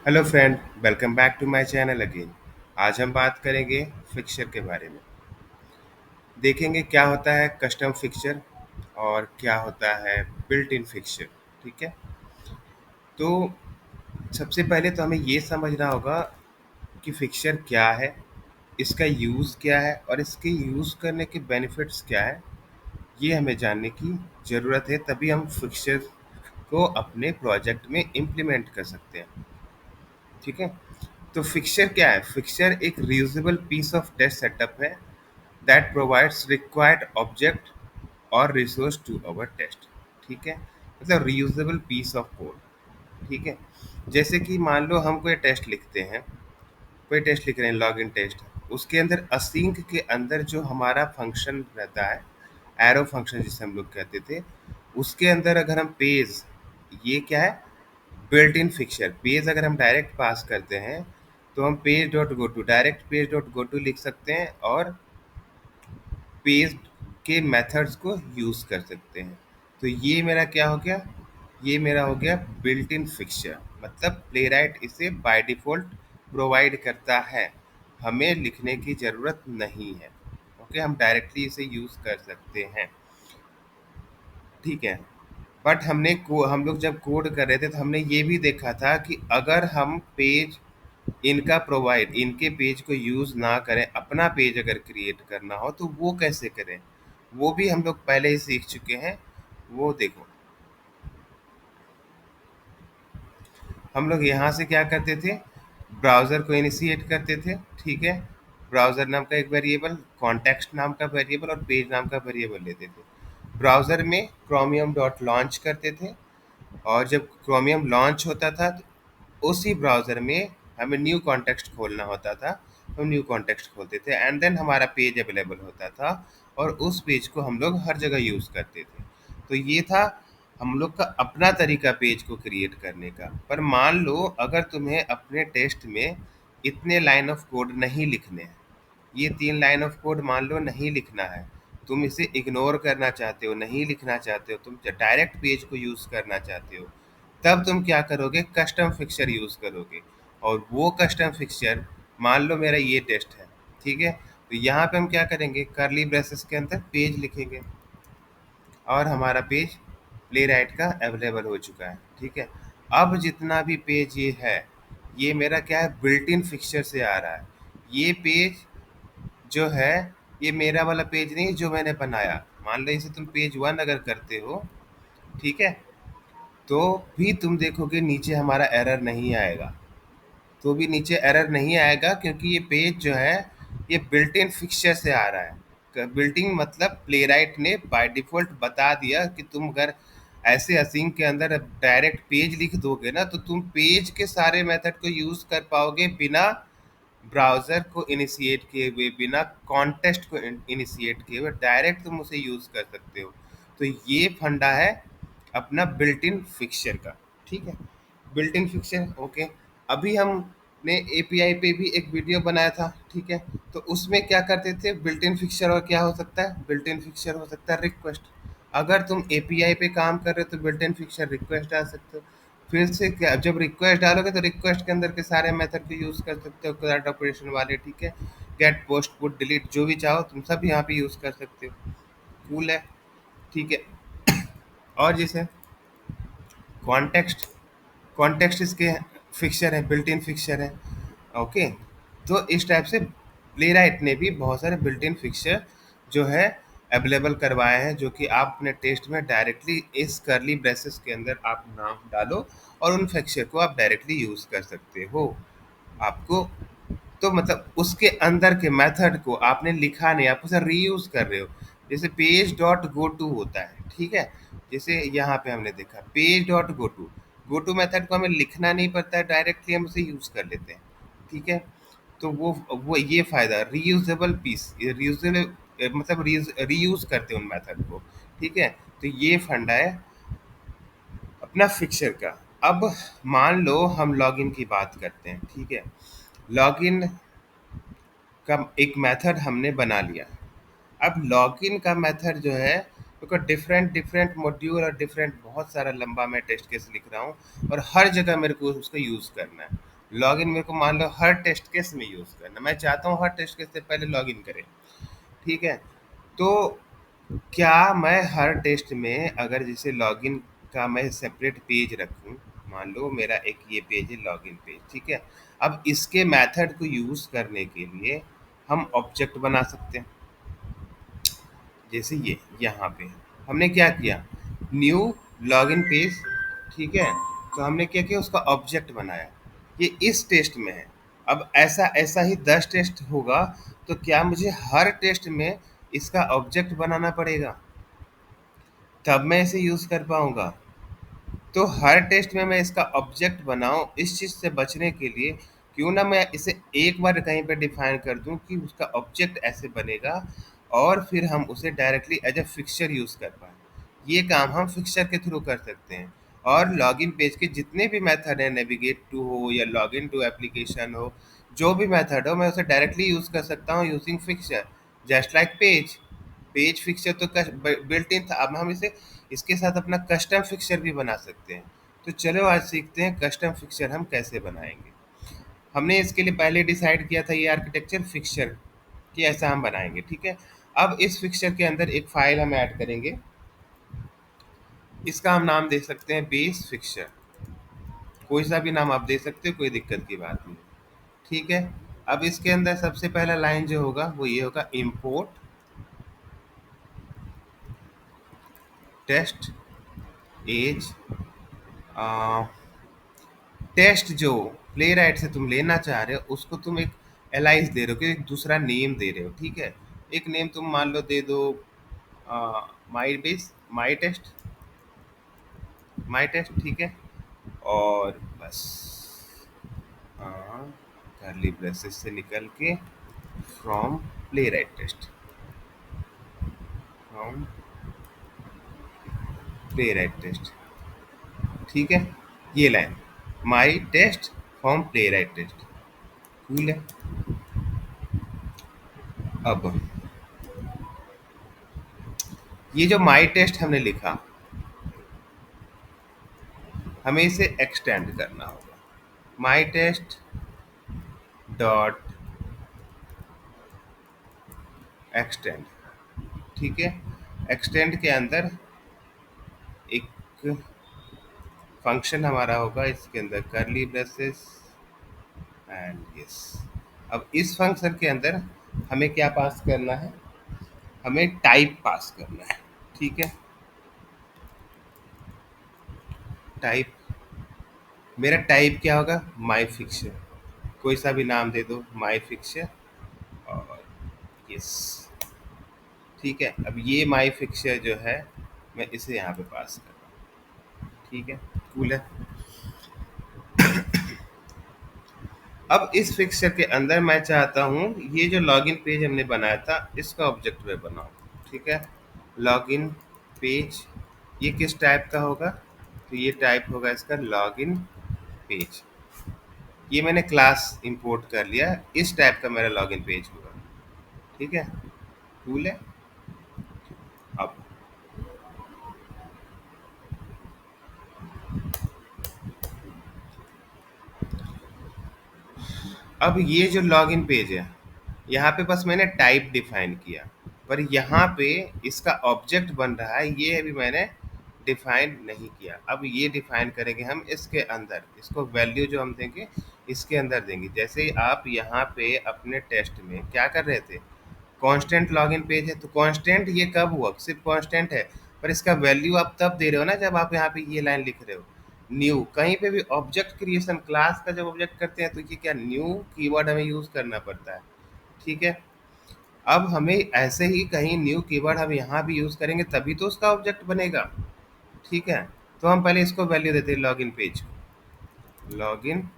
Hello friend, welcome back to my channel again. आज हम बात करेंगे फिक्सचर के बारे में। देखेंगे क्या होता है कस्टम फिक्सचर और क्या होता है बिल्ट इन फिक्सचर। ठीक है। तो सबसे पहले तो हमें ये समझना होगा कि फिक्सचर क्या है, इसका यूज़ क्या है और इसके यूज़ करने के बेनिफिट्स क्या है। ये हमें जानने की ज़रूरत है, तभी हम फिक्सचर को अपने प्रोजेक्ट में इम्प्लीमेंट कर सकते हैं। ठीक है। तो फिक्सचर क्या है? फिक्सचर एक reusable piece of test setup है दैट प्रोवाइड्स रिक्वायर्ड ऑब्जेक्ट और रिसोर्स टू अवर टेस्ट। ठीक है। मतलब रियूजेबल पीस ऑफ कोड। ठीक है। जैसे कि मान लो हम कोई टेस्ट लिखते हैं, कोई टेस्ट लिख रहे हैं, लॉग इन टेस्ट। उसके अंदर असिंक के अंदर जो हमारा फंक्शन रहता है, एरो फंक्शन जिसे हम लोग कहते थे, उसके अंदर अगर हम पेज, ये क्या है? Built in fixture. पेज अगर हम डायरेक्ट पास करते हैं तो हम page dot go to, direct page dot go to लिख सकते हैं और पेज के मेथड्स को यूज़ कर सकते हैं। तो ये मेरा क्या हो गया? ये मेरा हो गया बिल्ट इन फिक्सचर। मतलब प्लेराइट इसे बाय डिफ़ॉल्ट प्रोवाइड करता है, हमें लिखने की ज़रूरत नहीं है। ओके, हम डायरेक्टली इसे यूज़ कर सकते हैं। ठीक है। बट हम लोग जब कोड कर रहे थे तो हमने ये भी देखा था कि अगर हम पेज इनके पेज को यूज़ ना करें, अपना पेज अगर क्रिएट करना हो तो वो कैसे करें, वो भी हम लोग पहले ही सीख चुके हैं। वो देखो, हम लोग यहाँ से क्या करते थे, ब्राउज़र को इनिशिएट करते थे। ठीक है। ब्राउज़र नाम का एक वेरिएबल, कॉन्टेक्स्ट नाम का वेरिएबल और पेज नाम का वेरिएबल लेते थे। ब्राउज़र में क्रोमियम डॉट लॉन्च करते थे और जब क्रोमियम लॉन्च होता था तो उसी ब्राउज़र में हमें न्यू कॉन्टेक्स्ट खोलना होता था। हम न्यू कॉन्टेक्स्ट खोलते थे एंड देन हमारा पेज अवेलेबल होता था और उस पेज को हम लोग हर जगह यूज़ करते थे। तो ये था हम लोग का अपना तरीका पेज को क्रिएट करने का। पर मान लो अगर तुम्हें अपने टेस्ट में इतने लाइन ऑफ कोड नहीं लिखने हैं, ये 3 लाइन ऑफ कोड मान लो नहीं लिखना है, तुम इसे इग्नोर करना चाहते हो, नहीं लिखना चाहते हो, तुम डायरेक्ट पेज को यूज़ करना चाहते हो, तब तुम क्या करोगे? कस्टम फिक्सचर यूज़ करोगे। और वो कस्टम फिक्सचर, मान लो मेरा ये टेस्ट है। ठीक है। तो यहाँ पे हम क्या करेंगे, कर्ली ब्रेसेस के अंदर पेज लिखेंगे और हमारा पेज प्लेराइट का अवेलेबल हो चुका है। ठीक है। अब जितना भी पेज ये है, ये मेरा क्या है? बिल्ट इन फिक्सचर से आ रहा है। ये पेज जो है, ये मेरा वाला पेज नहीं जो मैंने बनाया। मान लो इसे तुम पेज 1 अगर करते हो, ठीक है, तो भी तुम देखोगे नीचे हमारा एरर नहीं आएगा। तो भी नीचे एरर नहीं आएगा क्योंकि ये पेज जो है, ये बिल्ट इन फिक्सचर से आ रहा है। बिल्टिंग मतलब प्लेराइट ने बाय डिफ़ॉल्ट बता दिया कि तुम अगर ऐसे असिंक के अंदर डायरेक्ट पेज लिख दोगे ना, तो तुम पेज के सारे मेथड को यूज़ कर पाओगे बिना ब्राउज़र को इनिशिएट किए हुए, बिना कॉन्टेस्ट को इनिशिएट किए हुए, डायरेक्ट तुम उसे यूज़ कर सकते हो। तो ये फंडा है अपना बिल्ट इन फिक्सचर का। ठीक है। Built in fixture, okay. अभी हमने एपीआई पे भी एक वीडियो बनाया था। ठीक है। तो उसमें क्या करते थे बिल्ट इन फिक्सचर, और क्या हो सकता है बिल्ट इन फिक्सचर? हो सकता है रिक्वेस्ट। अगर तुम एपीआई पे काम कर रहे हो तो बिल्ट इन फिक्सचर रिक्वेस्ट डाल सकते हो। फिर से क्या, जब रिक्वेस्ट डालोगे तो रिक्वेस्ट के अंदर के सारे मेथड को यूज़ कर सकते हो, क्लार्ट ऑपरेशन वाले। ठीक है। गेट, पोस्ट, पुट, डिलीट, जो भी चाहो तुम सब यहाँ पे यूज़ कर सकते हो। कूल है। ठीक है। और जैसे कॉन्टेक्स्ट, कॉन्टेक्स्ट इसके फिक्सचर है, बिल्ट इन फिक्सचर है। ओके। तो इस टाइप से प्लेराइट ने भी बहुत सारे बिल्ट इन फिक्सचर जो है अवेलेबल करवाए हैं, जो कि आप अपने टेस्ट में डायरेक्टली इस कर्ली ब्रेसेस के अंदर आप नाम डालो और उन फिक्सचर को आप डायरेक्टली यूज़ कर सकते हो। आपको तो मतलब उसके अंदर के मेथड को आपने लिखा नहीं, आप उसे रीयूज कर रहे हो। जैसे पेज डॉट गो टू होता है। ठीक है। जैसे यहाँ पे हमने देखा page dot go to method को हमें लिखना नहीं पड़ता है, डायरेक्टली हम उसे यूज कर लेते हैं। ठीक है। तो वो ये फायदा रीयूजेबल पीस, रीयूजेबल मतलब रीयूज करते हैं उन मेथड को। ठीक है। तो ये फंडा है अपना फिक्सर का। अब मान लो हम लॉगिन की बात करते हैं। ठीक है। लॉगिन का एक मेथड हमने बना लिया। अब लॉगिन का मेथड जो है, क्योंकि डिफरेंट डिफरेंट मॉड्यूल और डिफरेंट बहुत सारा लंबा मैं टेस्ट केस लिख रहा हूँ और हर जगह मेरे को उसका यूज़ करना है। लॉगिन मेरे को मान लो हर टेस्ट केस में यूज़ करना, मैं चाहता हूँ हर टेस्ट केस से पहले लॉगिन करें, ठीक है। तो क्या मैं हर टेस्ट में अगर जैसे लॉगिन का मैं सेपरेट पेज रखूं, मान लो मेरा एक ये पेज है लॉगिन पेज, ठीक है। अब इसके मेथड को यूज़ करने के लिए हम ऑब्जेक्ट बना सकते हैं, जैसे ये यहाँ पे हमने क्या किया, न्यू लॉगिन पेज, ठीक है। तो हमने क्या किया, उसका ऑब्जेक्ट बनाया, ये इस टेस्ट में है। अब ऐसा ऐसा ही 10 टेस्ट होगा, तो क्या मुझे हर टेस्ट में इसका ऑब्जेक्ट बनाना पड़ेगा, तब मैं इसे यूज़ कर पाऊंगा। तो हर टेस्ट में मैं इसका ऑब्जेक्ट बनाऊं, इस चीज़ से बचने के लिए क्यों ना मैं इसे एक बार कहीं पे डिफाइन कर दूं कि उसका ऑब्जेक्ट ऐसे बनेगा, और फिर हम उसे directly as a fixture use कर पाएँ। ये काम हम फिक्सचर के थ्रू कर सकते हैं। और लॉगिन पेज के जितने भी मेथड हैं, नेविगेट टू हो या लॉगिन टू एप्लीकेशन हो, जो भी मेथड हो, मैं उसे डायरेक्टली यूज़ कर सकता हूँ using fixture, just like page. Page fixture तो बिल्ट इन था, अब हम इसे इसके साथ अपना कस्टम फिक्सचर भी बना सकते हैं। तो चलो आज सीखते हैं कस्टम फिक्सचर हम कैसे बनाएंगे। हमने इसके लिए पहले डिसाइड किया था ये आर्किटेक्चर फिक्सचर कि ऐसा हम बनाएंगे, ठीक है। अब इस फिक्सचर के अंदर एक फाइल हम ऐड करेंगे, इसका हम नाम दे सकते हैं बेस फिक्सचर। कोई सा भी नाम आप दे सकते हो, कोई दिक्कत की बात नहीं, ठीक है। अब इसके अंदर सबसे पहला लाइन जो होगा वो ये होगा, इम्पोर्ट टेस्ट एज टेस्ट, जो प्ले राइट से तुम लेना चाह रहे हो उसको तुम एक एलाइज दे रहे हो कि एक दूसरा नेम दे रहे हो, ठीक है। एक नेम तुम मान लो दे दो माई बेस, माई टेस्ट, ठीक है। और बस करली ब्रेसेस से निकल के from Playwright test, from Playwright test, ठीक है। ये line my test from Playwright test, cool है। अब ये जो माई टेस्ट हमने लिखा, हमें इसे एक्सटेंड करना होगा, माई टेस्ट डॉट एक्सटेंड, ठीक है। एक्सटेंड के अंदर एक फंक्शन हमारा होगा, इसके अंदर करली ब्रेसेस एंड यस। अब इस फंक्शन के अंदर हमें क्या पास करना है, हमें टाइप पास करना है, ठीक है। टाइप, मेरा टाइप क्या होगा, माई फिक्सर, कोई सा भी नाम दे दो, माई फिक्सर और यस, ठीक है। अब ये माई फिक्सर जो है मैं इसे यहाँ पे पास कर रहा हूँ, ठीक है, कूल है। अब इस फिक्सचर के अंदर मैं चाहता हूँ ये जो लॉगिन पेज हमने बनाया था इसका ऑब्जेक्ट मैं बनाऊँ, ठीक है। लॉगिन पेज ये किस टाइप का होगा, तो ये टाइप होगा इसका लॉगिन पेज। ये मैंने क्लास इंपोर्ट कर लिया, इस टाइप का मेरा लॉगिन पेज होगा, ठीक है, कूल है। अब अब ये जो लॉगिन पेज है, यहाँ पे बस मैंने टाइप डिफाइन किया, पर यहाँ पे इसका ऑब्जेक्ट बन रहा है ये अभी मैंने डिफाइन नहीं किया। अब ये डिफाइन करेंगे हम इसके अंदर, इसको वैल्यू जो हम देंगे इसके अंदर देंगे। जैसे ही आप यहाँ पे अपने टेस्ट में क्या कर रहे थे, कांस्टेंट लॉगिन पेज है, तो कांस्टेंट ये कब हुआ, सिर्फ कांस्टेंट है, पर इसका वैल्यू आप तब दे रहे हो ना जब आप यहाँ पे ये लाइन लिख रहे हो। न्यू, कहीं पे भी ऑब्जेक्ट क्रिएशन क्लास का जब ऑब्जेक्ट करते हैं तो ये क्या न्यू कीवर्ड हमें यूज़ करना पड़ता है, ठीक है। अब हमें ऐसे ही कहीं न्यू कीवर्ड हम यहाँ भी यूज़ करेंगे तभी तो उसका ऑब्जेक्ट बनेगा, ठीक है। तो हम पहले इसको वैल्यू देते हैं लॉगिन पेज को, लॉगिन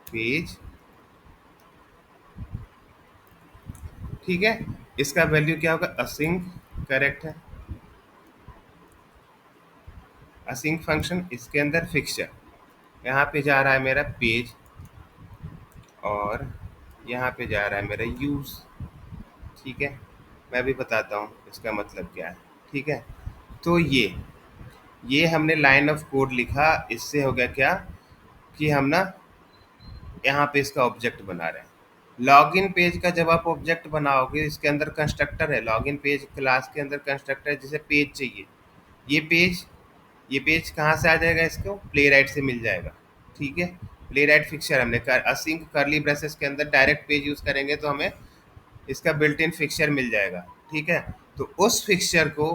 पेज, ठीक है। इसका वैल्यू क्या होगा, असिंक, करेक्ट है, असिंक फंक्शन। इसके अंदर फिक्सचर, यहाँ पे जा रहा है मेरा पेज और यहाँ पे जा रहा है मेरा यूज़, ठीक है। मैं भी बताता हूँ इसका मतलब क्या है, ठीक है। तो ये हमने लाइन ऑफ कोड लिखा, इससे हो गया क्या कि हम ना यहाँ पे इसका ऑब्जेक्ट बना रहे हैं। लॉगिन पेज का जब आप ऑब्जेक्ट बनाओगे, इसके अंदर कंस्ट्रक्टर है, लॉगिन पेज क्लास के अंदर कंस्ट्रक्टर है जिसे पेज चाहिए। ये पेज ये पेज कहाँ से आ जाएगा, इसको प्ले राइट से मिल जाएगा। ठीक है, प्ले राइट फिक्सर हमने कर असिंक करली ब्रेसेस के अंदर डायरेक्ट पेज यूज़ करेंगे तो हमें इसका बिल्ट इन फिक्सचर मिल जाएगा। ठीक है, तो उस फिक्सचर को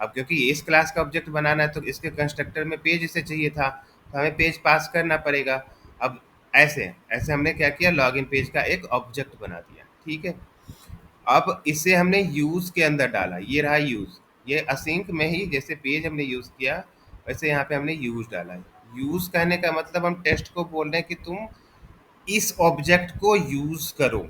अब क्योंकि इस क्लास का ऑब्जेक्ट बनाना है तो इसके कंस्ट्रक्टर में पेज इसे चाहिए था, तो हमें पेज पास करना पड़ेगा। अब ऐसे ऐसे हमने क्या किया, लॉगिन पेज का एक ऑब्जेक्ट बना दिया। ठीक है, अब इसे हमने यूज के अंदर डाला, ये रहा यूज। ये असिंक में ही जैसे पेज हमने यूज किया वैसे यहाँ पे हमने यूज डाला है। यूज कहने का मतलब हम टेस्ट को बोल रहे हैं कि तुम इस ऑब्जेक्ट को यूज करो।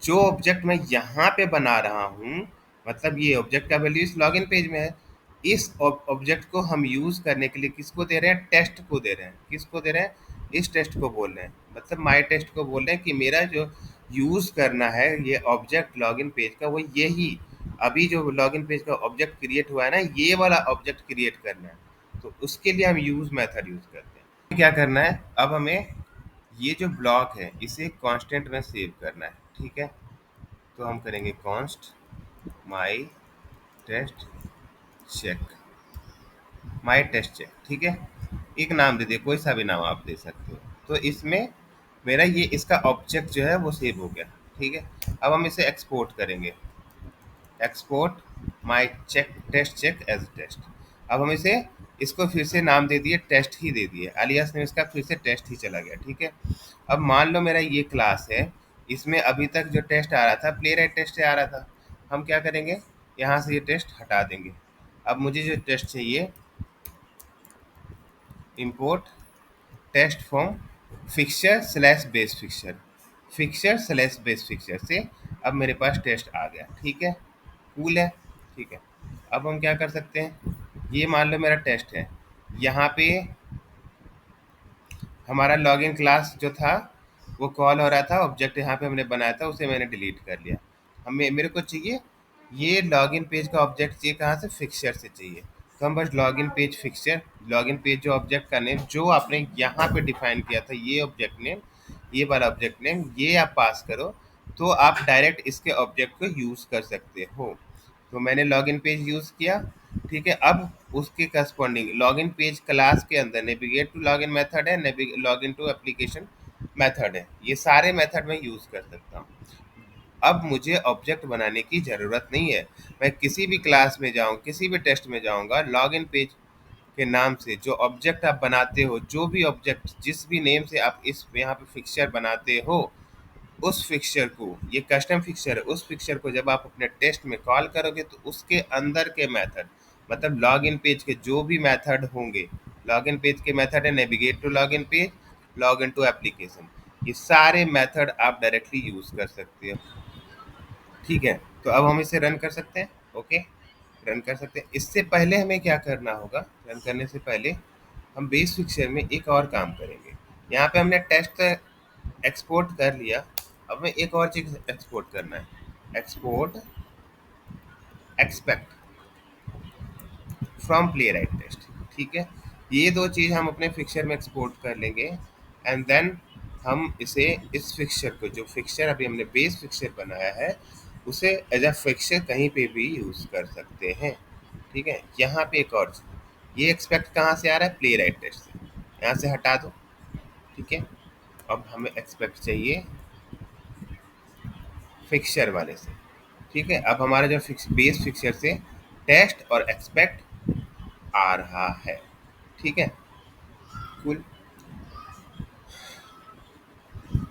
जो ऑब्जेक्ट मैं यहाँ पे बना रहा हूँ, मतलब ये ऑब्जेक्ट का वैल्यू इस लॉगिन पेज में है। इस ऑब्जेक्ट को हम यूज़ करने के लिए किसको दे रहे हैं, टेस्ट को दे रहे हैं। किसको दे रहे हैं, इस टेस्ट को बोल रहे हैं, मतलब माई टेस्ट को बोल रहे हैं कि मेरा जो यूज़ करना है ये ऑब्जेक्ट लॉगिन पेज का, वो यही अभी जो लॉगिन पेज का ऑब्जेक्ट क्रिएट हुआ है ना, ये वाला ऑब्जेक्ट क्रिएट करना है। तो उसके लिए हम यूज़ मेथड यूज़ करते हैं। क्या करना है, अब हमें ये जो ब्लॉक है इसे कांस्टेंट में सेव करना है। ठीक है, तो हम करेंगे कॉन्स्ट माई टेस्ट चेक, माई टेस्ट चेक। ठीक है, एक नाम दे दिए, कोई सा भी नाम आप दे सकते हो। तो इसमें मेरा ये इसका ऑब्जेक्ट जो है वो सेव हो गया। ठीक है, अब हम इसे एक्सपोर्ट करेंगे, export my check test check as test. अब हम इसे इसको फिर से नाम दे दिए, टेस्ट ही दे दिए, अलियास ने इसका फिर से टेस्ट ही चला गया। ठीक है, अब मान लो मेरा ये क्लास है, इसमें अभी तक जो टेस्ट आ रहा था प्ले राइट टेस्ट से आ रहा था। हम क्या करेंगे, यहाँ से ये टेस्ट हटा देंगे। अब मुझे जो टेस्ट चाहिए, import test from fixture slash base fixture, fixture slash base fixture से अब मेरे पास टेस्ट आ गया। ठीक है, कूल है। ठीक है, अब हम क्या कर सकते हैं, ये मान लो मेरा टेस्ट है, यहाँ पे हमारा लॉगिन क्लास जो था वो कॉल हो रहा था, ऑब्जेक्ट यहाँ पे हमने बनाया था उसे मैंने डिलीट कर लिया। हमें मेरे को चाहिए ये लॉगिन पेज का ऑब्जेक्ट चाहिए, कहाँ से, फिक्सचर से चाहिए। तो हम बस login page fixture, login page जो ऑब्जेक्ट का नेम जो आपने यहाँ पे डिफाइन किया था, ये ऑब्जेक्ट नेम, ये वाला ऑब्जेक्ट नेम, ये आप पास करो तो आप डायरेक्ट इसके ऑब्जेक्ट को यूज़ कर सकते हो। तो मैंने लॉगिन पेज यूज़ किया। ठीक है, अब उसके करस्पॉन्डिंग लॉगिन पेज क्लास के अंदर नेविगेट टू लॉगिन मेथड है, लॉगिन टू एप्लीकेशन मेथड है, ये सारे मेथड मैं यूज़ कर सकता हूँ। अब मुझे ऑब्जेक्ट बनाने की ज़रूरत नहीं है। मैं किसी भी क्लास में जाऊँ, किसी भी टेस्ट में जाऊँगा, लॉगिन पेज के नाम से जो ऑब्जेक्ट आप बनाते हो, जो भी ऑब्जेक्ट जिस भी नेम से आप इस यहाँ पे फिक्सचर बनाते हो, उस फिक्सचर को, ये कस्टम फिक्सचर है, उस फिक्सचर को जब आप अपने टेस्ट में कॉल करोगे तो उसके अंदर के मेथड, मतलब लॉगिन पेज के जो भी मेथड होंगे, लॉगिन पेज के मेथड है navigate to login page, login to application, ये सारे मेथड आप डायरेक्टली यूज़ कर सकते हो। ठीक है, तो अब हम इसे रन कर सकते हैं। ओके, रन कर सकते हैं। इससे पहले हमें क्या करना होगा, रन करने से पहले हम बेस फिक्सचर में एक और काम करेंगे। यहाँ पे हमने टेस्ट एक्सपोर्ट कर लिया, अब हमें एक और चीज़ एक्सपोर्ट करना है, export expect from Playwright test. ठीक है, ये दो चीज़ हम अपने फिक्सचर में एक्सपोर्ट कर लेंगे एंड देन हम इसे, इस फिक्सचर को, जो फिक्सचर अभी हमने बेस फिक्सचर बनाया है, उसे एज अ फिक्सचर कहीं पे भी यूज़ कर सकते हैं। ठीक है, यहाँ पे एक और चीज़, ये एक्सपेक्ट कहाँ से आ रहा है, प्ले राइट टेस्ट से, यहाँ से हटा दो। ठीक है, अब हमें एक्सपेक्ट चाहिए फिक्सचर वाले से। ठीक है, अब हमारा जो फिक्स बेस फिक्सचर से टेस्ट और एक्सपेक्ट आ रहा है। ठीक है, कुल,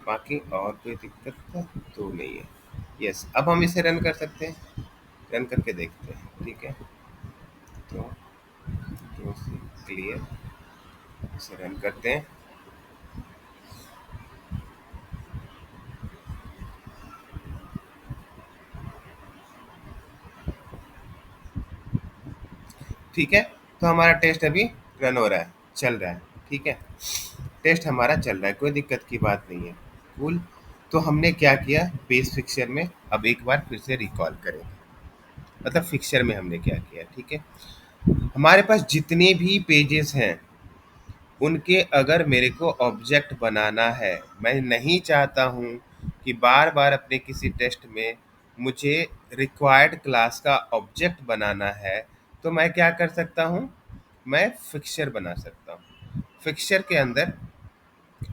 बाकी और कोई दिक्कत तो नहीं है। यस, अब हम इसे रन कर सकते हैं, रन करके देखते हैं। ठीक है, तो क्लियर, इसे रन करते हैं। ठीक है, तो हमारा टेस्ट अभी रन हो रहा है, चल रहा है। ठीक है, टेस्ट हमारा चल रहा है, कोई दिक्कत की बात नहीं है। कूल, तो हमने क्या किया बेस फिक्सचर में, अब एक बार फिर से रिकॉल करेंगे, मतलब फिक्सचर में हमने क्या किया। ठीक है, हमारे पास जितने भी पेजेस हैं, उनके अगर मेरे को ऑब्जेक्ट बनाना है, मैं नहीं चाहता हूँ कि बार बार अपने किसी टेस्ट में मुझे रिक्वायर्ड क्लास का ऑब्जेक्ट बनाना है, तो मैं क्या कर सकता हूँ, मैं फिक्सचर बना सकता हूँ। फिक्सचर के अंदर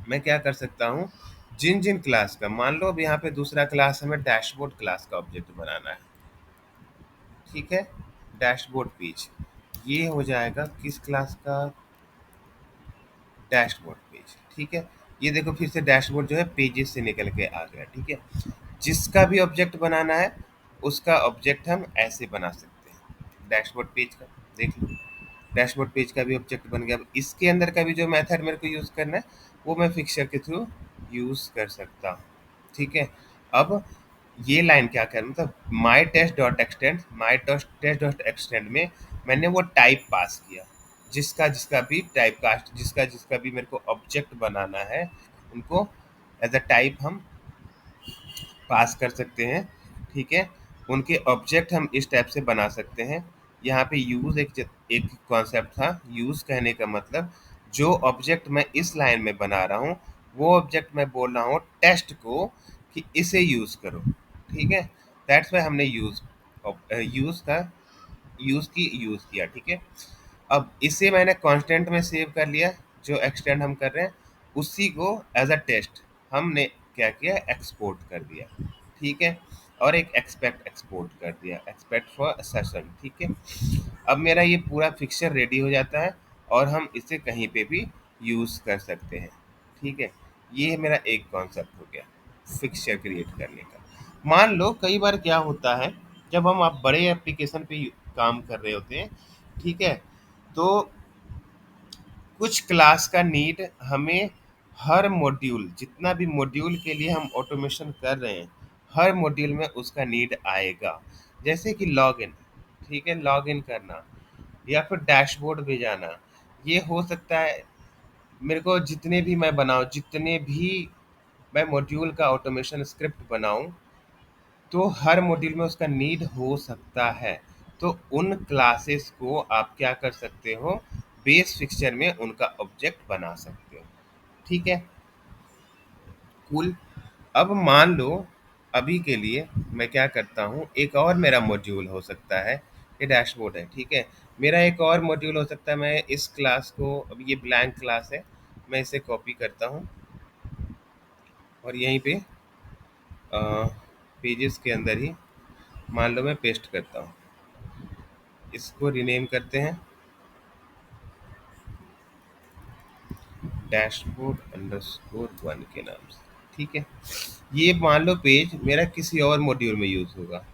मैं क्या कर सकता हूँ, जिन जिन क्लास का, मान लो अब यहाँ पे दूसरा क्लास हमें डैशबोर्ड क्लास का ऑब्जेक्ट बनाना है, ठीक है, डैशबोर्ड पेज, ये हो जाएगा किस क्लास का, डैशबोर्ड पेज, ठीक है। ये देखो फिर से डैशबोर्ड जो है पेजेस से निकल के आ गया, ठीक है। जिसका भी ऑब्जेक्ट बनाना है उसका ऑब्जेक्ट हम ऐसे बना सकते हैं, डैशबोर्ड पेज का, देख लो डैशबोर्ड पेज का भी ऑब्जेक्ट बन गया। अब इसके अंदर का भी जो मेथड मेरे को यूज़ करना है वो मैं फिक्सर के थ्रू यूज़ कर सकता हूँ, ठीक है। अब ये लाइन क्या कर, मतलब माई टेस्ट डॉट एक्सटेंड, माई टेस्ट डॉट एक्सटेंड में मैंने वो टाइप पास किया, जिसका जिसका भी टाइप कास्ट, जिसका जिसका भी मेरे को ऑब्जेक्ट बनाना है उनको एज अ टाइप हम पास कर सकते हैं, ठीक है। उनके ऑब्जेक्ट हम इस टाइप से बना सकते हैं। यहाँ पे यूज़ एक कॉन्सेप्ट था, यूज़ कहने का मतलब जो ऑब्जेक्ट मैं इस लाइन में बना रहा हूँ वो ऑब्जेक्ट मैं बोल रहा हूँ टेस्ट को कि इसे यूज़ करो, ठीक है। दैट्स वाई हमने यूज़ का यूज़ किया, ठीक है। अब इसे मैंने कांस्टेंट में सेव कर लिया, जो एक्सटेंड हम कर रहे हैं उसी को एज अ टेस्ट हमने क्या किया, एक्सपोर्ट कर दिया, ठीक है। और एक एक्सपेक्ट एक्सपोर्ट कर दिया, एक्सपेक्ट फॉर सेशन, ठीक है। अब मेरा ये पूरा फिक्सचर रेडी हो जाता है और हम इसे कहीं पे भी यूज़ कर सकते हैं, ठीक है। ये मेरा एक कॉन्सेप्ट हो गया फिक्सचर क्रिएट करने का। मान लो कई बार क्या होता है, जब हम आप बड़े एप्लीकेशन पे काम कर रहे होते हैं, ठीक है, तो कुछ क्लास का नीड हमें हर मॉड्यूल, जितना भी मॉड्यूल के लिए हम ऑटोमेशन कर रहे हैं हर मॉड्यूल में उसका नीड आएगा। जैसे कि लॉगिन, ठीक है, लॉगिन करना या फिर डैशबोर्ड भी जाना, ये हो सकता है मेरे को जितने भी मैं बनाऊं, जितने भी मैं मॉड्यूल का ऑटोमेशन स्क्रिप्ट बनाऊं, तो हर मॉड्यूल में उसका नीड हो सकता है। तो उन क्लासेस को आप क्या कर सकते हो, बेस फिक्सचर में उनका ऑब्जेक्ट बना सकते हो, ठीक है, कूल। अब मान लो अभी के लिए मैं क्या करता हूँ, एक और मेरा मॉड्यूल हो सकता है, ये डैशबोर्ड है, ठीक है। मेरा एक और मॉड्यूल हो सकता है, मैं इस क्लास को, अब ये ब्लैंक क्लास है, मैं इसे कॉपी करता हूँ और यहीं पे पेजेस के अंदर ही मान लो मैं पेस्ट करता हूँ, इसको रीनेम करते हैं डैशबोर्ड अंडरस्कोर वन के नाम से, ठीक है। ये मान लो पेज मेरा किसी और मॉड्यूल में यूज़ होगा,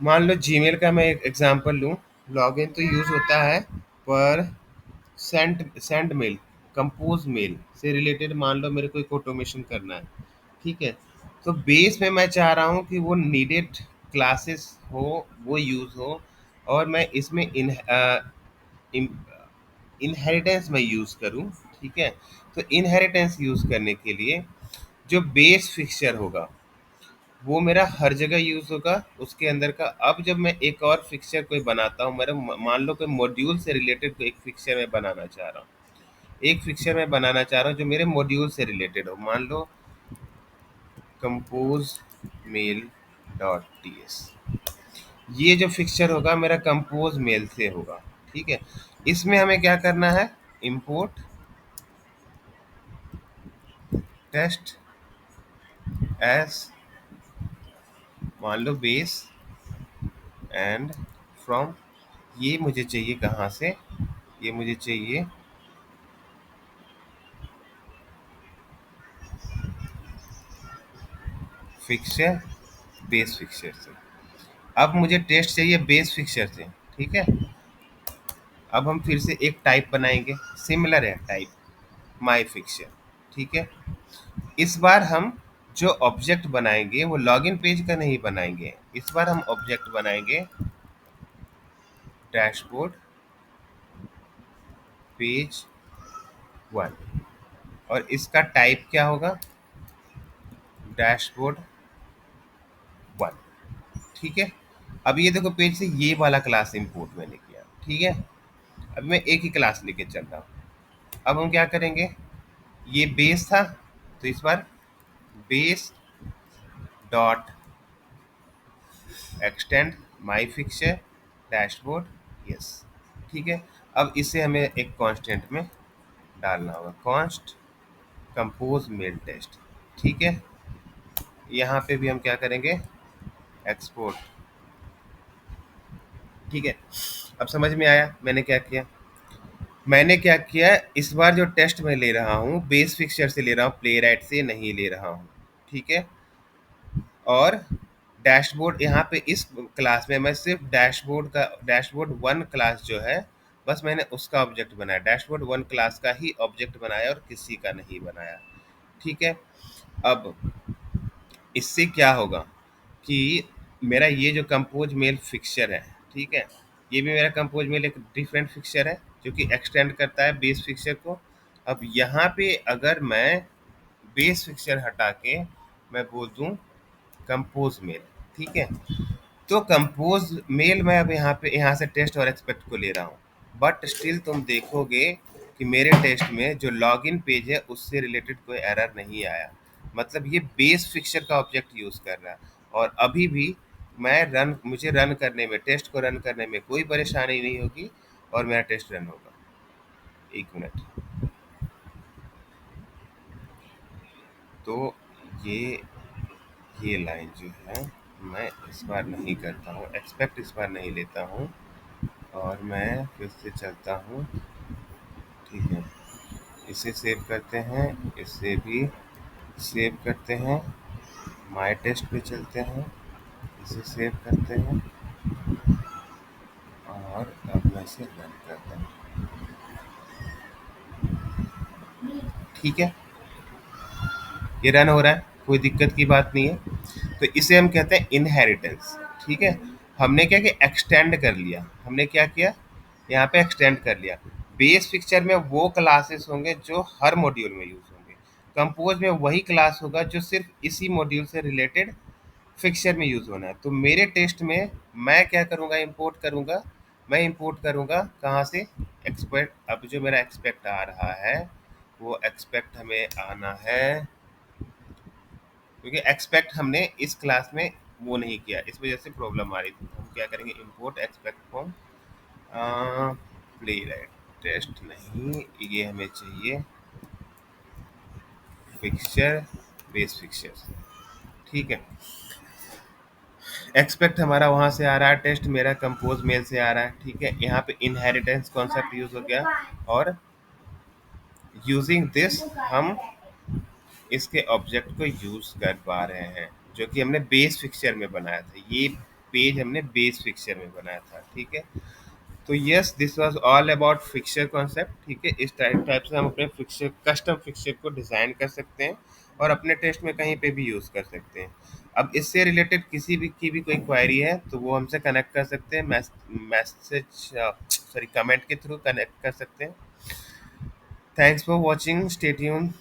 मान लो जीमेल का मैं एक एग्जांपल लूँ, लॉगिन तो यूज़ होता है पर सेंड मेल, कंपोज मेल से रिलेटेड मान लो मेरे को एक ऑटोमेशन करना है, ठीक है। तो बेस में मैं चाह रहा हूँ कि वो नीडेड क्लासेस हो, वो यूज़ हो, और मैं इसमें इनहेरिटेंस में यूज़ करूँ, ठीक है। तो इनहेरिटेंस यूज़ करने के लिए जो बेस फिक्सचर होगा वो मेरा हर जगह यूज़ होगा उसके अंदर का। अब जब मैं एक और फिक्सचर कोई बनाता हूँ, मेरा मान लो कोई मॉड्यूल से रिलेटेड कोई एक फिक्सचर मैं बनाना चाह रहा हूँ, एक फिक्सचर मैं बनाना चाह रहा हूँ जो मेरे मॉड्यूल से रिलेटेड हो, मान लो compose mail dot T S, ये जो फिक्सचर होगा मेरा कंपोज मेल से होगा, ठीक है। इसमें हमें क्या करना है, इंपोर्ट टेस्ट एस, मान लो बेस एंड फ्रॉम, ये मुझे चाहिए कहाँ से, ये मुझे चाहिए फिक्सचर, बेस फिक्सचर से। अब मुझे टेस्ट चाहिए बेस फिक्सचर से, ठीक है। अब हम फिर से एक टाइप बनाएंगे, सिमिलर है टाइप माई फिक्सचर, ठीक है। इस बार हम जो ऑब्जेक्ट बनाएंगे वो लॉगिन पेज का नहीं बनाएंगे, इस बार हम ऑब्जेक्ट बनाएंगे डैशबोर्ड पेज वन, और इसका टाइप क्या होगा, डैशबोर्ड वन, ठीक है। अब ये देखो पेज से ये वाला क्लास इंपोर्ट मैंने किया, ठीक है। अब मैं एक ही क्लास लेके चल रहा हूँ, अब हम क्या करेंगे, ये बेस था, तो इस बार base dot extend my fixture dashboard, yes. ठीक है, अब इसे हमें एक कांस्टेंट में डालना होगा, कॉन्स्ट कंपोज मेल टेस्ट। ठीक है, यहाँ पे भी हम क्या करेंगे, एक्सपोर्ट। ठीक है, अब समझ में आया मैंने क्या किया। मैंने क्या किया, इस बार जो टेस्ट मैं ले रहा हूँ बेस फिक्चर से ले रहा हूँ, प्ले राइट से नहीं ले रहा हूँ। ठीक है, और डैशबोर्ड यहाँ पे इस क्लास में मैं सिर्फ डैशबोर्ड का, डैशबोर्ड वन क्लास जो है, बस मैंने उसका ऑब्जेक्ट बनाया, डैशबोर्ड वन क्लास का ही ऑब्जेक्ट बनाया और किसी का नहीं बनाया। ठीक है, अब इससे क्या होगा कि मेरा ये जो कंपोज मेल फिक्चर है, ठीक है, ये भी मेरा कंपोज मेल एक डिफरेंट फिक्चर है जो कि एक्सटेंड करता है बेस फिक्चर को। अब यहाँ पे अगर मैं बेस फिक्चर हटा के मैं बोल दूँ कंपोज मेल, ठीक है, तो कंपोज मेल मैं अब यहाँ पे, यहाँ से टेस्ट और एक्सपेक्ट को ले रहा हूँ, बट स्टिल तुम देखोगे कि मेरे टेस्ट में जो लॉगिन पेज है उससे रिलेटेड कोई एरर नहीं आया। मतलब ये बेस फिक्चर का ऑब्जेक्ट यूज़ कर रहा है, और अभी भी मैं रन, मुझे रन करने में, टेस्ट को रन करने में कोई परेशानी नहीं होगी और मेरा टेस्ट रन होगा। एक मिनट, तो ये ये लाइन जो है मैं इस बार नहीं करता हूँ, एक्सपेक्ट इस बार नहीं लेता हूँ, और मैं फिर से चलता हूँ। ठीक है, इसे सेव करते हैं, इसे भी सेव करते हैं, माय टेस्ट पे चलते हैं, इसे सेव करते हैं, और अब मैं इसे रन करता हूँ। ठीक है, ये रन हो रहा है, कोई दिक्कत की बात नहीं है। तो इसे हम कहते हैं इनहेरिटेंस। ठीक है, हमने क्या किया, एक्सटेंड कर लिया, हमने क्या किया, यहाँ पे एक्सटेंड कर लिया। बेस पिक्चर में वो क्लासेस होंगे जो हर मॉड्यूल में यूज होंगे, कंपोज में वही क्लास होगा जो सिर्फ इसी मॉड्यूल से रिलेटेड फिक्चर में यूज होना है। तो मेरे टेस्ट में मैं क्या करूँगा, इंपोर्ट करूँगा, मैं इंपोर्ट करूँगा कहाँ से, एक्सपेक्ट। अब जो मेरा एक्सपेक्ट आ रहा है वो एक्सपेक्ट हमें आना है, क्योंकि एक्सपेक्ट हमने इस क्लास में वो नहीं किया, इस वजह से प्रॉब्लम आ रही थी। हम क्या करेंगे, import expect from Playwright test, नहीं, ये हमें चाहिए फिक्चर, बेस फिक्चर। ठीक है, एक्सपेक्ट हमारा वहाँ से आ रहा है, टेस्ट मेरा कंपोज मेल से आ रहा है। ठीक है, यहाँ पे इनहेरिटेंस कॉन्सेप्ट यूज हो गया, और यूजिंग दिस हम इसके ऑब्जेक्ट को यूज कर पा रहे हैं जो कि हमने बेस फिक्चर में बनाया था। ये पेज हमने बेस फिक्चर में बनाया था। ठीक है, तो yes, this was all about fixture concept. ठीक है, इस टाइप से हम अपने फिक्चर, कस्टम फिक्चर को डिज़ाइन कर सकते हैं और अपने टेस्ट में कहीं पे भी यूज़ कर सकते हैं। अब इससे रिलेटेड किसी भी की भी कोई क्वेरी है तो वो हमसे कनेक्ट कर सकते हैं, मैसेज, सॉरी, कमेंट के थ्रू कनेक्ट कर सकते हैं। Thanks for watching, stay tune.